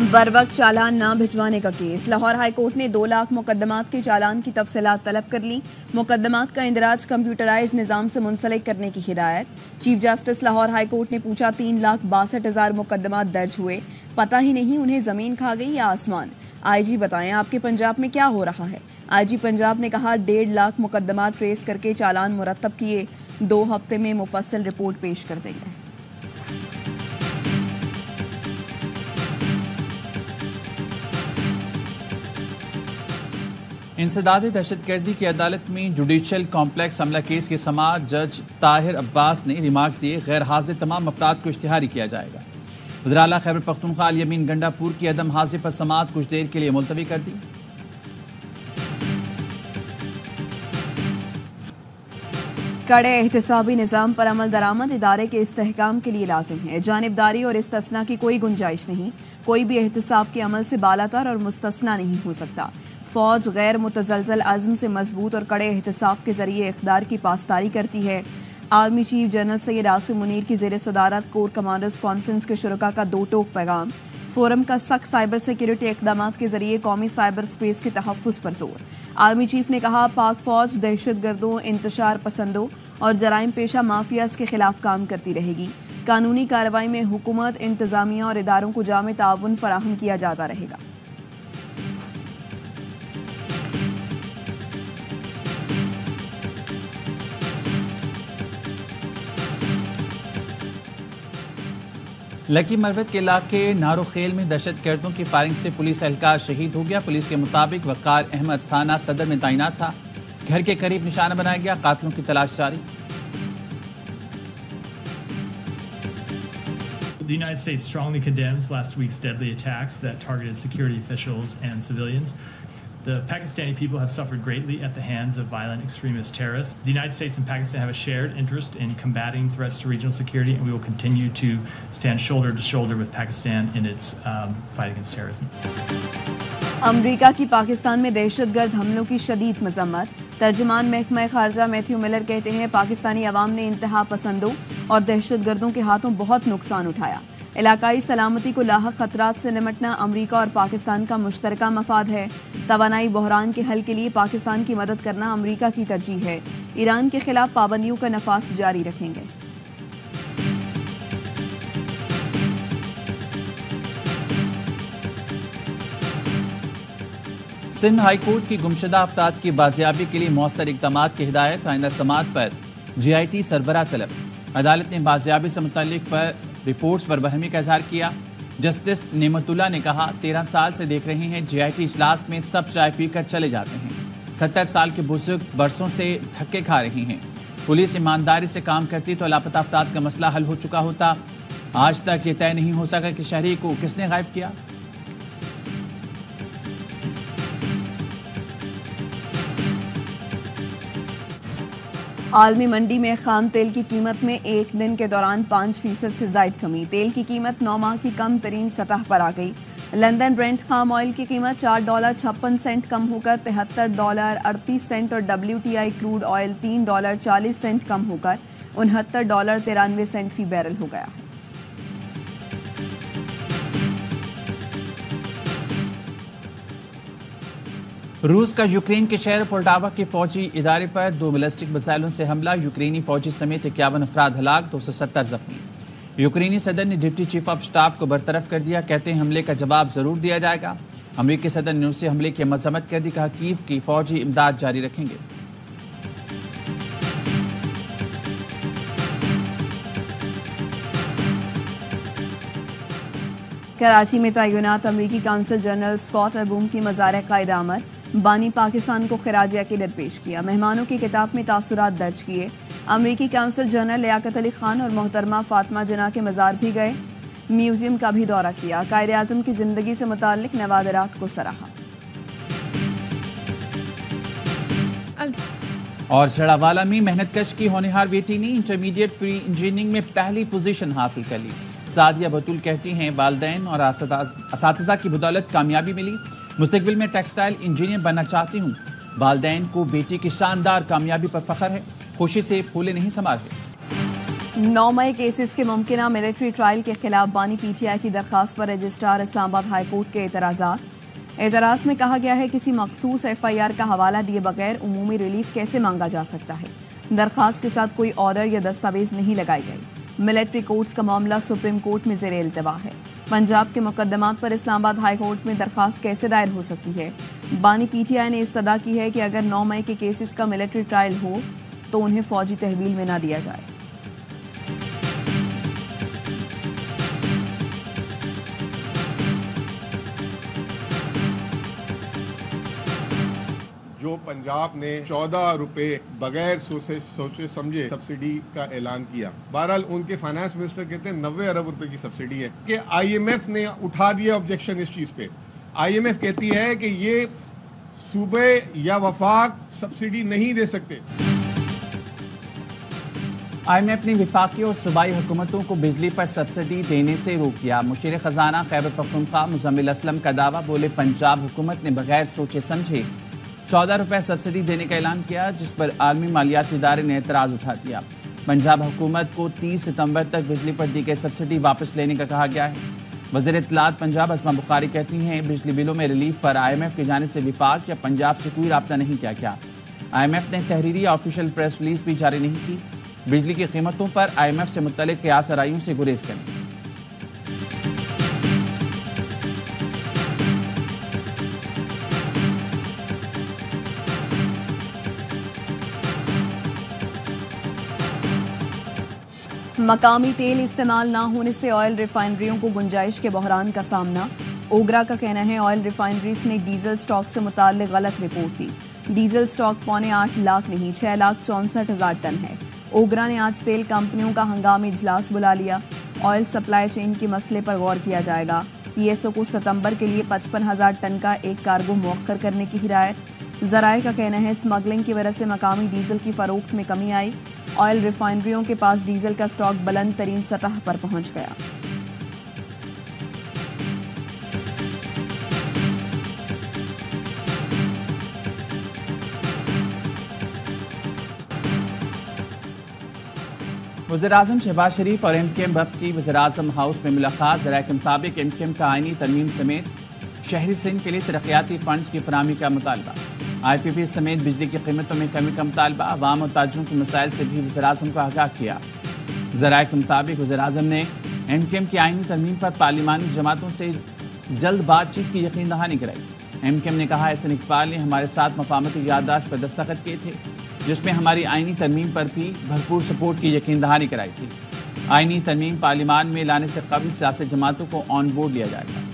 बरवक्त चालान न भिजवाने का केस। लाहौर हाईकोर्ट ने 2 लाख मुकदमात के चालान की तफसीलात तलब कर ली। मुकदमात का इंदराज कंप्यूटराइज निजाम से मुंसलिक करने की हिदायत। चीफ जस्टिस लाहौर हाईकोर्ट ने पूछा 3,62,000 मुकदमात दर्ज हुए, पता ही नहीं उन्हें जमीन खा गई या आसमान। आईजी बताएं आपके पंजाब में क्या हो रहा है। आईजी पंजाब ने कहा 1.5 लाख मुकदमात ट्रेस करके चालान मुरतब किए, 2 हफ्ते में मुफस्सल रिपोर्ट पेश कर देंगे। इंसदादे दहशतगर्दी की अदालत में जुडिशल कॉम्प्लेक्स हमला केस की समाअत जज ताहिर अब्बास ने रिमार्क्स दिए। गैर हाजिर तमाम अफराद को इश्तिहारी किया जाएगा। वज़ीर-ए-आला खैबर पख्तूनख्वा अल-यमीन गंडापुर की अदम हाजिर पर समाअत कुछ देर के लिए मुलतवी कर दी। कड़े एहतसाबी निज़ाम पर अमल दरामद इदारे के इस्तेहकाम के लिए लाजिम है। जानिबदारी और इस्तिस्ना की कोई गुंजाइश नहीं। कोई भी एहतसाब के अमल से बालातर और मुस्तस्ना नहीं हो सकता। फौज गैर मुतजलजल अज़्म से मजबूत और कड़े एहतसाब के जरिए इक़्तिदार की पासदारी करती है। Army chief general Syed Asim Munir की ज़ेर सदारत कोर कमांडर्स कॉन्फ्रेंस के शुरका का 2 टोक पैगाम। फोरम का सख्त साइबर सिक्योरिटी इक़दाम के जरिए कौमी साइबर स्पेस के तहफ़्फ़ुज़ पर जोर। आर्मी चीफ ने कहा पाक फौज दहशतगर्दों, इंतशार पसंदों और जराइम पेशा माफियाज के खिलाफ काम करती रहेगी। कानूनी कार्रवाई में हुकूमत, इंतजामिया और इदारों को जामे ताउन फराहम किया जाता रहेगा। लकी मरवत के इलाके नारोखेल में दहशतगर्दों की फायरिंग से पुलिस एहलकार शहीद हो गया। पुलिस के मुताबिक वकार अहमद थाना सदर में तैनात था। घर के करीब निशाना बनाया गया। कातिलों की तलाश जारी। The United States strongly condemns last week's deadly attacks that targeted security officials and civilians. The Pakistani people have suffered greatly at the hands of violent extremist terrorists. The United States and Pakistan have a shared interest in combating threats to regional security, and we will continue to stand shoulder to shoulder with Pakistan in its fight against terrorism. अमरीका की पाकिस्तान में दहशतगर्द हमलों की शदीद मजम्मत। तर्जुमान महकमा खारजा Matthew Miller कहते हैं पाकिस्तानी अवाम ने इंतहा पसंदों और दहशतगर्दों के हाथों बहुत नुकसान उठाया। इलाकाई सलामती को लाहक खतरात से निमटना अमरीका और पाकिस्तान का मुश्तरका मफाद है। तवानाई बहरान के हल के लिए पाकिस्तान की मदद करना अमरीका की तरजीह है। ईरान के खिलाफ पाबंदियों का नफाज जारी रखेंगे। सिंध हाई कोर्ट की गुमशुदा अफराद की बाजियाबी के लिए मौसर इक़दाम की हिदायत। आइंदा समाअत पर GIT सरबराह तलब। अदालत ने बाजियाबी से मुतल्लिक पर रिपोर्ट्स पर बरहमी का इजहार किया। जस्टिस नेमतुल्लाह ने कहा 13 साल से देख रहे हैं GIT इजलास में सब चाय पीकर चले जाते हैं। 70 साल के बुजुर्ग बरसों से धक्के खा रही हैं। पुलिस ईमानदारी से काम करती तो लापता अफराद का मसला हल हो चुका होता। आज तक ये तय नहीं हो सका कि शहरी को किसने गायब किया। आलमी मंडी में खाम तेल की कीमत में एक दिन के दौरान 5% से जायद कमी। तेल की कीमत 9 माह की कम तरीन सतह पर आ गई। लंदन ब्रेंट खाम ऑयल की कीमत $4.56 कम होकर $73.38 और WTI क्रूड ऑयल $3.40 कम होकर $69.93 फी बैरल हो गया है। रूस का यूक्रेन के शहर पोल्टावा के फौजी इदारे पर 2 बैलिस्टिक मिसाइलों से हमला। यूक्रेनी फौजी समेत 51 अफराद हलाक, 270 जख्मी। यूक्रेनी सदर ने डिप्टी चीफ ऑफ स्टाफ को बरतरफ कर दिया। कहते हैं हमले का जवाब जरूर दिया जाएगा। अमेरिकी सदर ने उससे हमले की मजम्मत कर दी। कहा कीव की फौजी इमदाद जारी रखेंगे। कराची में तैनात अमेरिकी काउंसिल जनरल स्कॉट अबूम की मज़ार क़ायद आमद। बानी पाकिस्तान को खिराज अक़ीदत पेश किया। मेहमानों की किताब में तासुरात दर्ज किए। अमेरिकी काउंसिल जनरल लियाकत अली खान और मोहतरमा फातिमा जना के मज़ार भी गए। म्यूजियम का भी दौरा किया। कायद आज़म की जिंदगी से मुताल्लिक नवादरात को सराहा। और जड़ावाला में मेहनतकश की होनहार बेटी ने इंटरमीडिएट प्री इंजीनियरिंग में पहली पोजीशन हासिल कर ली। सादिया बतूल कहती हैं वालिदैन और असातिज़ा की बदौलत कामयाबी मिली। मुस्तकबिल में टेक्सटाइल इंजीनियर बनना चाहती हूँ। वालिदैन को बेटी की शानदार कामयाबी पर फख्र है। खुशी से फूले नहीं समा रहे। 9 मई केसेस के मुमकिना मिलिट्री ट्रायल के खिलाफ बानी पीटीआई की दरखास्त पर रजिस्ट्रार इस्लामाबाद हाई कोर्ट के एतराज में कहा गया है किसी मखसूस FIR का हवाला दिए बगैर उमूमी रिलीफ कैसे मांगा जा सकता है। दरखास्त के साथ कोई ऑर्डर या दस्तावेज नहीं लगाई गई। मिलिट्री कोर्ट्स का मामला सुप्रीम कोर्ट में ज़ेरे इल्तवा है। पंजाब के मुकदमात पर इस्लामाबाद हाई कोर्ट में दरखास्त कैसे दायर हो सकती है। बानी पीटीआई ने इस्तदा की है कि अगर 9 मई के केसेस का मिलिट्री ट्रायल हो तो उन्हें फौजी तहवील में न दिया जाए। जो पंजाब ने 14 रुपए बगैर सोचे समझे सब्सिडी का ऐलान किया। बहरहाल उनके फाइनेंस मिनिस्टर कहते हैं 90 अरब रुपए की सब्सिडी है कि IMF ने उठा दिया ऑब्जेक्शन इस चीज पे। IMF कहती है कि ये सूबे या वफाक सब्सिडी नहीं दे सकते। IMF ने वफाकी और सूबाई हुकूमतों को बिजली पर सब्सिडी देने से रोक दिया। मुशीर खजाना खैबर पख्तूनख्वा मुजम्मिल असलम का दावा, बोले पंजाब हुकूमत ने बगैर सोचे समझे 14 रुपए सब्सिडी देने का ऐलान किया, जिस पर आलमी मालियाती इदारे ने एतराज़ उठा दिया। पंजाब हुकूमत को 30 सितंबर तक बिजली पर दी गई सब्सिडी वापस लेने का कहा गया है। वज़ीर इत्तलात पंजाब अस्मा बुखारी कहती हैं बिजली बिलों में रिलीफ पर IMF की जानिब से विफाक या पंजाब से कोई रब्ता नहीं किया गया। IMF ने तहरीरी या ऑफिशियल प्रेस रिलीज भी जारी नहीं की। बिजली की कीमतों पर IMF से मुतल्लिक क़यास आराइयों से गुरेज करें। मकामी तेल इस्तेमाल ना होने से ऑयल रिफाइनरियों को गुंजाइश के बहरान का सामना। ओगरा का कहना है ऑयल रिफाइनरीज ने डीजल स्टॉक से मुताल्लिक गलत रिपोर्ट दी। डीजल स्टॉक 8.25 लाख नहीं 6,64,000 टन है। ओगरा ने आज तेल कंपनियों का हंगामी इजलास बुला लिया। ऑयल सप्लाई चेन के मसले पर गौर किया जाएगा। PSO को सितंबर के लिए 55,000 टन का एक कार्गो मौखर करने की हिदायत। ज़राए का कहना है स्मगलिंग की वजह से मकामी डीजल की फरोख्त में कमी आई। ऑयल रिफाइनरियों के पास डीजल का स्टॉक बुलंद तरीन सतह पर पहुंच गया। वज़ीर-ए-आज़म शहबाज शरीफ और MKM वफ़द की वज़ीर-ए-आज़म हाउस में मुलाकात। ज़राए के मुताबिक MKM का आईनी तरमीम समेत शहरी सिंध के लिए तरक्याती फंड्स की फराहमी का मुतालबा। IPP समेत बिजली की कीमतों में कमी का मुतालबा। अवाम और ताजरों के मसाइल से भी वज़ीर-ए-आज़म को आगाह किया। ज़राए के मुताबिक वज़ीर-ए-आज़म ने MKM की आईनी तरमीम पर पार्लिमानी जमातों से जल्द बातचीत की यकीन दहानी कराई। MKM ने कहा एहसन इकबाल ने हमारे साथ मफाहमती याददाश्त पर दस्तखत किए थे, जिसमें हमारी आईनी तरमीम पर भी भरपूर सपोर्ट की यकीन दहानी कराई थी। आईनी तरमीम पार्लिमान में लाने से कबल सियासी जमातों को ऑन बोर्ड लिया जाएगा।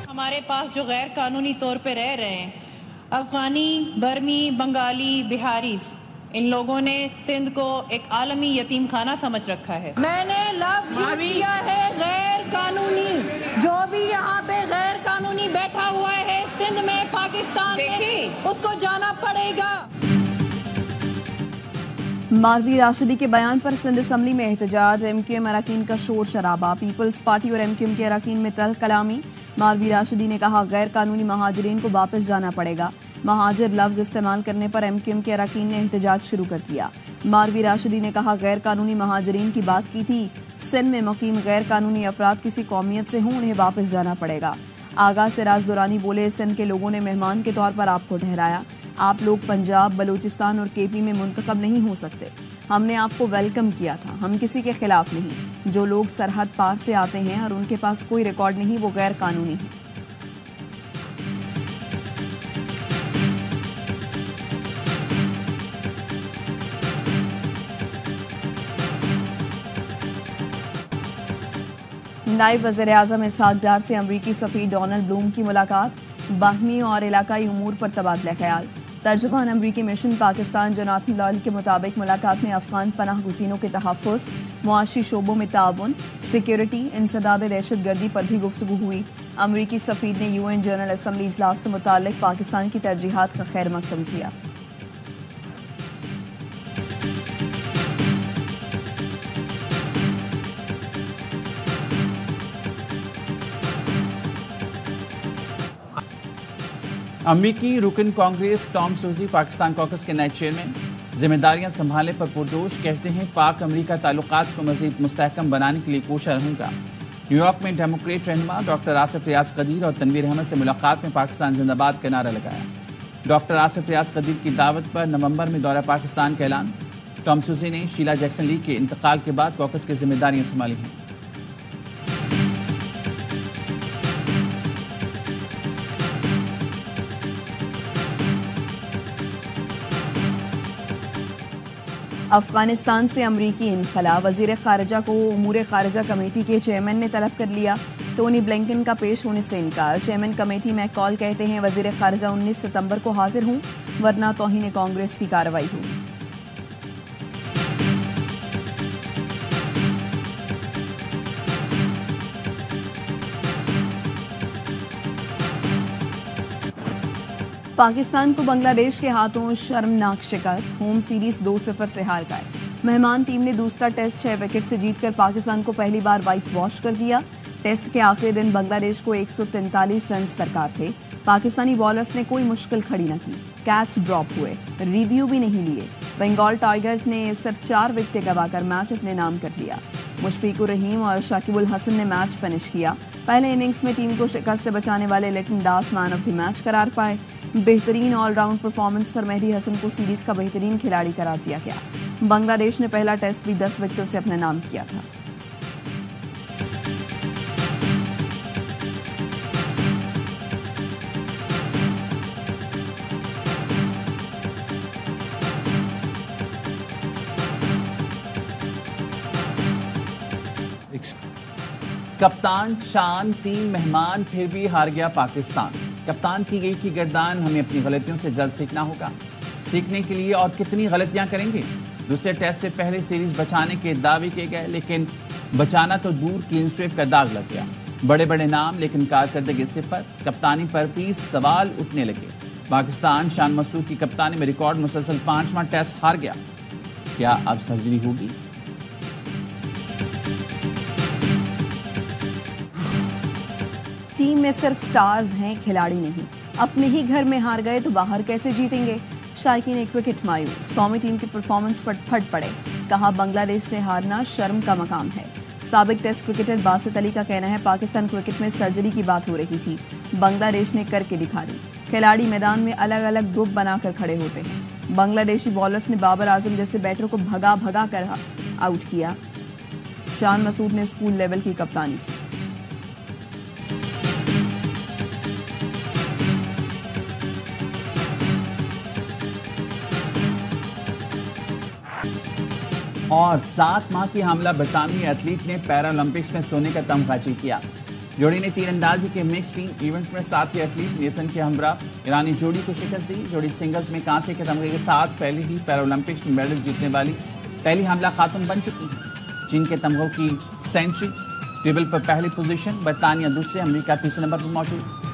हमारे पास जो गैर कानूनी तौर पे रह रहे हैं, अफगानी, बर्मी, बंगाली, बिहारी, इन लोगों ने सिंध को एक आलमी यतीम खाना समझ रखा है। मैंने लफ्ज़ यूज़ किया है गैर कानूनी। जो भी यहाँ पे गैर कानूनी बैठा हुआ है सिंध में, पाकिस्तान में, उसको जाना पड़ेगा। मालवी राशिदी के बयान पर सिंध असम्बली में एहतजाज। MKM अरकान का शोर शराबा। पीपल्स पार्टी और MKM के अरकान में तल्ख कलामी। मालवी राशिदी ने कहा गैर कानूनी महाजरीन को वापस जाना पड़ेगा। महाजिर लफ्ज इस्तेमाल करने पर MKM के अरकान ने एहतजाज शुरू कर दिया। मालवी राशिदी ने कहा गैर कानूनी महाजरीन की बात की थी। सिंध में मुकीम गैर कानूनी अफराद किसी कौमियत से हों, उन्हें वापस जाना पड़ेगा। आगा सिराज दुरानी बोले सिंध के लोगों ने मेहमान के तौर पर आपको ठहराया। आप लोग पंजाब, बलूचिस्तान और KP में मुंतखब नहीं हो सकते। हमने आपको वेलकम किया था, हम किसी के खिलाफ नहीं। जो लोग सरहद पार से आते हैं और उनके पास कोई रिकॉर्ड नहीं, वो गैर कानूनी है। नायब वज़ीर-ए-आज़म इसहाक डार से अमरीकी सफ़ीर डोनाल्ड ब्लूम की मुलाकात। बाहमी और इलाकाई उमूर पर तबादला ख्याल। तर्जुमान अमरीकी मिशन पाकिस्तान जोनाथन लॉयल के मुताबिक मुलाकात में अफगान पनाह गुज़ीनों के तहफ़्फ़ुज़, मुआशी शोबों में ताउन, सिक्योरिटी, इंसदाद दहशत गर्दी पर भी गुफ्तगू हुई। अमरीकी सफ़ीर ने UN जनरल असम्बली इजलास से मुताल्लिक़ पाकिस्तान की तरजीहात का खैर मक़दम किया। अमरीकी रुकन कांग्रेस टॉम सूजी पाकिस्तान कॉकस के नए चेयरमैन, जिम्मेदारियां संभालने पर पुरजोश, कहते हैं पाक अमरीका ताल्लुकात को मजीद मुस्तहकम बनाने के लिए कोशिश रहूंगा। न्यूयॉर्क में डेमोक्रेट रहनुमा डॉक्टर आसिफ रियाज कदीर और तनवीर अहमद से मुलाकात में पाकिस्तान जिंदाबाद का नारा लगाया। डॉक्टर आसिफ रियाज कदीर की दावत पर नवंबर में दौरा पाकिस्तान का ऐलान। टॉम सूजी ने शीला जैक्सन ली के इंतकाल के बाद कॉकस की जिम्मेदारियां संभाली हैं। अफगानिस्तान से अमरीकी इनखला, वजीर खारजा को उमूर खारजा कमेटी के चेयरमैन ने तलब कर लिया। टोनी ब्लिंकन का पेश होने से इनकार। चेयरमैन कमेटी मैकॉल कहते हैं वजीर खारजा 19 सितंबर को हाजिर हूं, वरना तौहीन कांग्रेस की कार्रवाई होगी। पाकिस्तान को बांग्लादेश के हाथों शर्मनाक शिकस्त, होम सीरीज 2-0 से हार गए। मेहमान टीम ने दूसरा टेस्ट 6 विकेट से जीतकर पाकिस्तान को पहली बार व्हाइट वॉश कर दिया। टेस्ट के आखिरी दिन बांग्लादेश को 143 रन दरकार थे। पाकिस्तानी बॉलर्स ने कोई मुश्किल खड़ी न की, कैच ड्रॉप हुए, रिव्यू भी नहीं लिए। बंगाल टाइगर्स ने सिर्फ 4 विकेट गंवाकर मैच अपने नाम कर लिया। मुशफिकुर रहीम और शाकिबुल हसन ने मैच फिनिश किया। पहले इनिंग्स में टीम को शिकस्त से बचाने वाले लिटन दास मैन ऑफ द मैच करार पाए। बेहतरीन ऑलराउंड परफॉर्मेंस पर मेहदी हसन को सीरीज का बेहतरीन खिलाड़ी करार दिया गया। बांग्लादेश ने पहला टेस्ट भी 10 विकेटों से अपने नाम किया था। कप्तान शान टीम मेहमान फिर भी हार गया पाकिस्तान। कप्तान की गई की गर्दान, हमें अपनी गलतियों से जल्द सीखना होगा। सीखने के लिए और कितनी गलतियां करेंगे। दूसरे टेस्ट से पहले सीरीज बचाने के दावे किए गए, लेकिन बचाना तो दूर, क्लीन स्वीप का दाग लग गया। बड़े बड़े नाम, लेकिन कारकर्दगी सिफर। कप्तानी पर भी सवाल उठने लगे। पाकिस्तान शान मसूद की कप्तानी में रिकॉर्ड मुसलसल 5वां टेस्ट हार गया। क्या अब सर्जरी होगी? टीम में सिर्फ स्टार्स हैं, खिलाड़ी नहीं। अपने ही घर में हार गए तो बाहर कैसे जीतेंगे? शायकीन ने क्रिकेट मायूस, कौमी टीम की परफॉर्मेंस पर फट पड़े। कहा बांग्लादेश से हारना शर्म का मकाम है। साबिक टेस्ट क्रिकेटर बासित अली का कहना है पाकिस्तान क्रिकेट में सर्जरी की बात हो रही थी, बांग्लादेश ने करके दिखा दी। खिलाड़ी मैदान में अलग अलग ग्रुप बनाकर खड़े होते हैं। बांग्लादेशी बॉलर्स ने बाबर आजम जैसे बैटर को भगा भगा कर आउट किया। शान मसूद ने स्कूल लेवल की कप्तानी की। और 7 माह की हमला बरतानवी एथलीट ने पैरालंपिक्स में सोने का तमगा जीत किया। जोड़ी ने तीरंदाजी के मिक्स टीम इवेंट में 7 एथलीट नेतन के हमरा ईरानी जोड़ी को शिकस्त दी। जोड़ी सिंगल्स में कांसे के तमगे के साथ पहले ही पैरालंपिक्स में मेडल जीतने वाली पहली हमला खातून बन चुकी है। चीन के तमगों की सेंचुरी, टेबल पर पहली पोजीशन, बरतानिया दूसरे, अमेरिका तीसरे नंबर पर मौजूद।